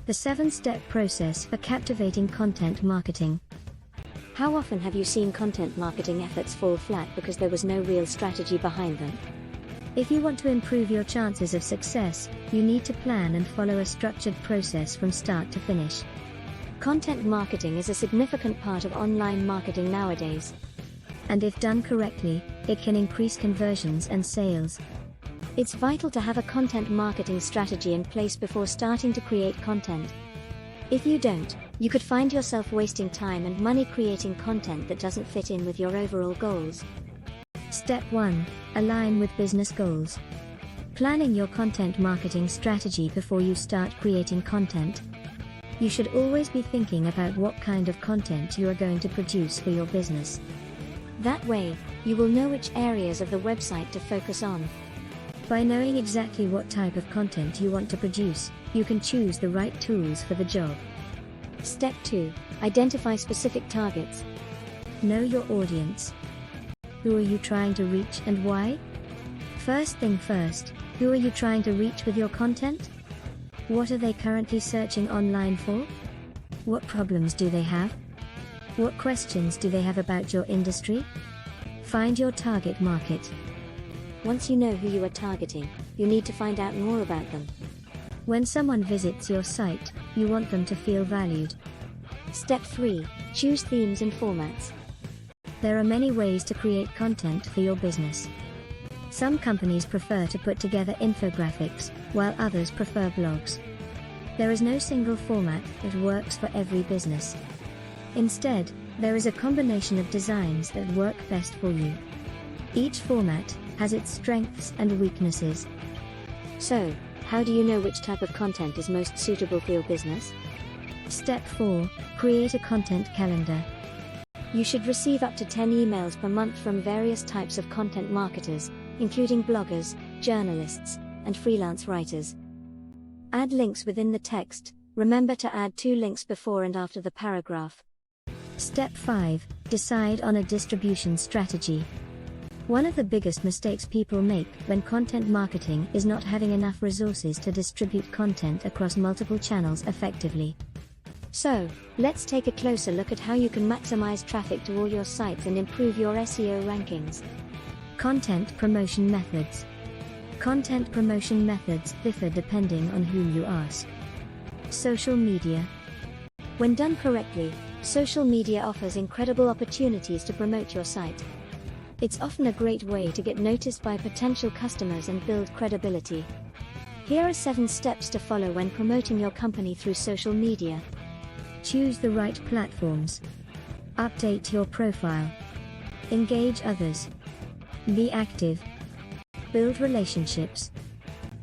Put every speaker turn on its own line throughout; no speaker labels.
The 7-step process for captivating content marketing.
How often have you seen content marketing efforts fall flat because there was no real strategy behind them?
If you want to improve your chances of success, you need to plan and follow a structured process from start to finish.
Content marketing is a significant part of online marketing nowadays.
And if done correctly, it can increase conversions and sales.
It's vital to have a content marketing strategy in place before starting to create content. If you don't, you could find yourself wasting time and money creating content that doesn't fit in with your overall goals.
Step 1. Align with business goals. Planning your content marketing strategy before you start creating content. You should always be thinking about what kind of content you are going to produce for your business.
That way, you will know which areas of the website to focus on.
By knowing exactly what type of content you want to produce, you can choose the right tools for the job.
Step 2. Identify specific targets.
Know your audience. Who are you trying to reach and why? First thing first, who are you trying to reach with your content? What are they currently searching online for? What problems do they have? What questions do they have about your industry? Find your target market.
Once you know who you are targeting, you need to find out more about them.
When someone visits your site, you want them to feel valued.
Step 3. Choose themes and formats.
There are many ways to create content for your business. Some companies prefer to put together infographics, while others prefer blogs. There is no single format that works for every business. Instead, there is a combination of designs that work best for you. Each format has its strengths and weaknesses.
So, how do you know which type of content is most suitable for your business?
Step 4. Create a content calendar.
You should receive up to 10 emails per month from various types of content marketers, including bloggers, journalists, and freelance writers. Add links within the text. Remember to add 2 links before and after the paragraph.
Step 5. Decide on a distribution strategy. One of the biggest mistakes people make when content marketing is not having enough resources to distribute content across multiple channels effectively.
So, let's take a closer look at how you can maximize traffic to all your sites and improve your SEO rankings.
Content promotion methods. Content promotion methods differ depending on whom you ask. Social media.
When done correctly, social media offers incredible opportunities to promote your site. It's often a great way to get noticed by potential customers and build credibility. Here are 7 steps to follow when promoting your company through social media.
Choose the right platforms. Update your profile. Engage others. Be active. Build relationships.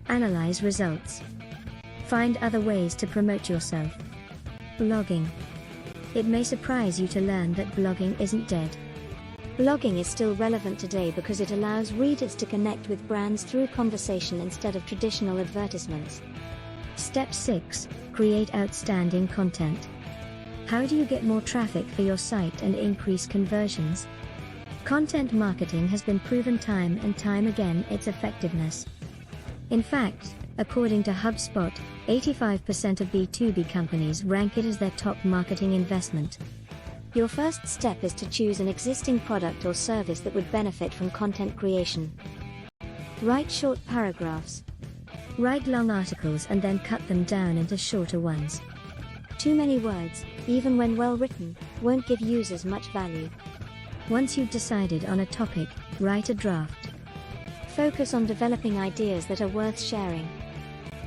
Analyze results. Find other ways to promote yourself. Blogging. It may surprise you to learn that blogging isn't dead.
Blogging is still relevant today because it allows readers to connect with brands through conversation instead of traditional advertisements.
Step 6. Create outstanding content. How do you get more traffic for your site and increase conversions? Content marketing has been proven time and time again its effectiveness. In fact, according to HubSpot, 85% of B2B companies rank it as their top marketing investment. Your first step is to choose an existing product or service that would benefit from content creation. Write short paragraphs. Write long articles and then cut them down into shorter ones. Too many words, even when well written, won't give users much value. Once you've decided on a topic, write a draft. Focus on developing ideas that are worth sharing.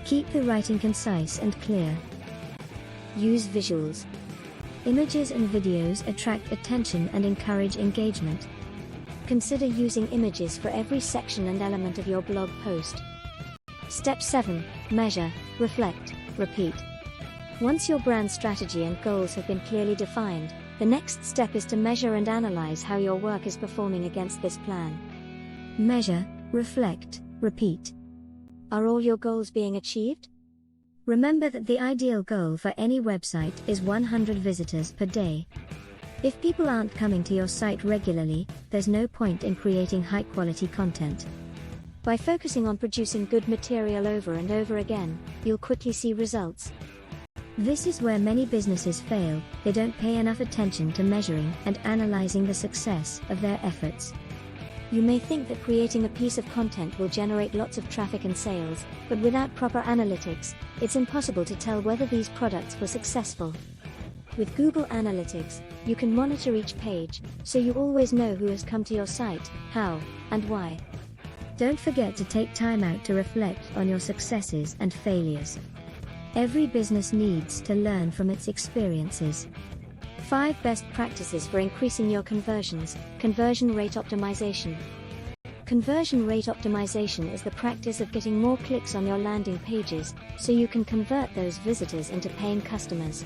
Keep the writing concise and clear. Use visuals. Images and videos attract attention and encourage engagement. Consider using images for every section and element of your blog post. Step 7. Measure, reflect, repeat. Once your brand strategy and goals have been clearly defined, the next step is to measure and analyze how your work is performing against this plan. Measure, reflect, repeat. Are all your goals being achieved? Remember that the ideal goal for any website is 100 visitors per day. If people aren't coming to your site regularly, there's no point in creating high-quality content. By focusing on producing good material over and over again, you'll quickly see results. This is where many businesses fail. They don't pay enough attention to measuring and analyzing the success of their efforts.
You may think that creating a piece of content will generate lots of traffic and sales, but without proper analytics, it's impossible to tell whether these products were successful. With Google Analytics, you can monitor each page, so you always know who has come to your site, how, and why.
Don't forget to take time out to reflect on your successes and failures. Every business needs to learn from its experiences.
5 best practices for increasing your conversions. Conversion rate optimization. Conversion rate optimization is the practice of getting more clicks on your landing pages, so you can convert those visitors into paying customers.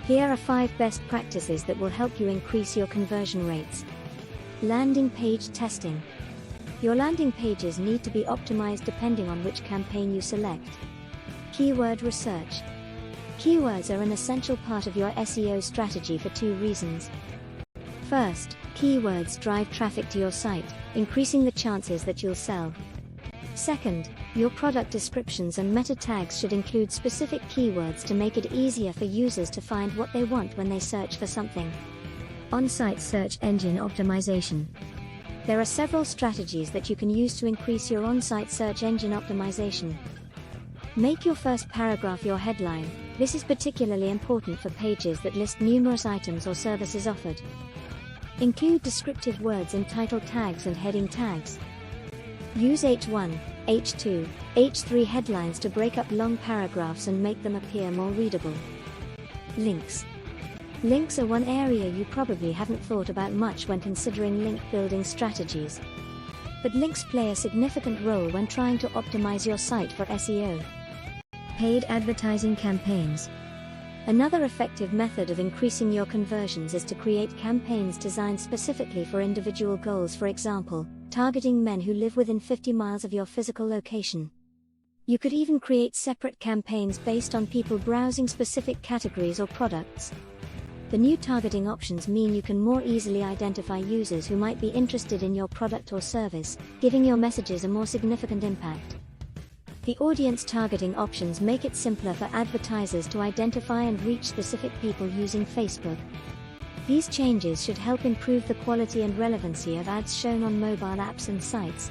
Here are 5 best practices that will help you increase your conversion rates. Landing page testing. Your landing pages need to be optimized depending on which campaign you select. Keyword research. Keywords are an essential part of your SEO strategy for 2 reasons. First, keywords drive traffic to your site, increasing the chances that you'll sell. Second, your product descriptions and meta tags should include specific keywords to make it easier for users to find what they want when they search for something.
On-site search engine optimization.
There are several strategies that you can use to increase your on-site search engine optimization. Make your first paragraph your headline. This is particularly important for pages that list numerous items or services offered. Include descriptive words in title tags and heading tags. Use H1, H2, H3 headlines to break up long paragraphs and make them appear more readable. Links. Links are one area you probably haven't thought about much when considering link building strategies. But links play a significant role when trying to optimize your site for SEO.
Paid advertising campaigns.
Another effective method of increasing your conversions is to create campaigns designed specifically for individual goals, for example, targeting men who live within 50 miles of your physical location. You could even create separate campaigns based on people browsing specific categories or products. The new targeting options mean you can more easily identify users who might be interested in your product or service, giving your messages a more significant impact. The audience targeting options make it simpler for advertisers to identify and reach specific people using Facebook. These changes should help improve the quality and relevancy of ads shown on mobile apps and sites,